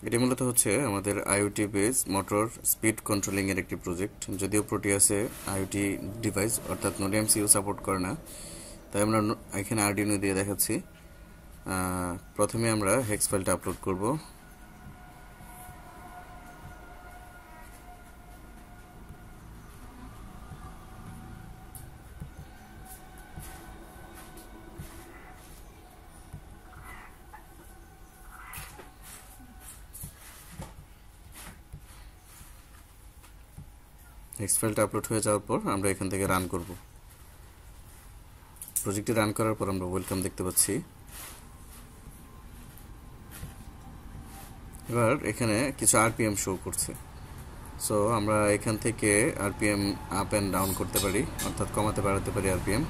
এটি মূলত হচ্ছে আমাদের IoT base motor speed controlling এর একটি প্রজেক্ট। যদিও প্রোটিয়াসে আইওটি ডিভাইস অর্থাৎ নোড এমসিইউ সাপোর্ট করে না, তাই আমরা এখানে আরডিনো দিয়ে দেখাচ্ছি। প্রথমে আমরা হেক্স ফাইলটা আপলোড করব। হেক্স ফাইলটা আপলোড হয়ে যাওয়ার পর আমরা এখান থেকে রান করব। প্রজেক্টটি রান করার পর আমরা ওয়েলকাম দেখতে পাচ্ছি। এবার এখানে কিছু আরপিএম শো করছে। সো আমরা এখান থেকে আরপিএম আপ অ্যান্ড ডাউন করতে পারি, অর্থাৎ কমাতে বাড়াতে পারি আরপিএম।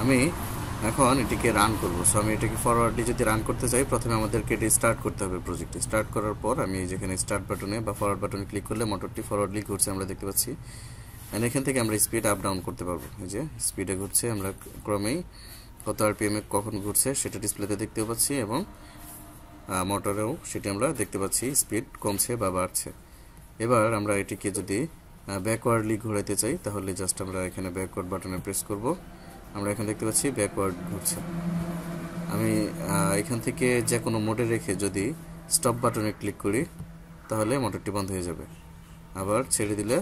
আমি এখন এটিকে রান করব। সো আমি এটাকে ফরওয়ার্ডলি যদি রান করতে চাই, প্রথমে আমাদেরকে এটি স্টার্ট করতে হবে। প্রজেক্টটি স্টার্ট করার পর আমি যেখানে স্টার্ট বাটনে বা ফরওয়ার্ড বাটনে ক্লিক করলে মোটরটি ফরওয়ার্ডলি ঘুরছে আমরা দেখতে পাচ্ছি। অ্যান্ড এখান থেকে আমরা স্পিড আপ ডাউন করতে পারবো। এই যে স্পিডে ঘুরছে, আমরা ক্রমেই কত আরপিএমে কখন ঘুরছে সেটা ডিসপ্লেতে দেখতেও পাচ্ছি, এবং মোটরেও সেটি আমরা দেখতে পাচ্ছি স্পিড কমছে বা বাড়ছে। এবার আমরা এটিকে যদি ব্যাকওয়ার্ডলি ঘোরাতে চাই, তাহলে জাস্ট আমরা এখানে ব্যাকওয়ার্ড বাটনে প্রেস করব। আমরা এখানে দেখতে পাচ্ছি ব্যাকওয়ার্ড ঘুরছে। আমি এখান থেকে যে কোনো মোডে রেখে যদি স্টপ বাটনে ক্লিক করি, তাহলে মোটরটি বন্ধ হয়ে যাবে। আবার ছেড়ে দিলে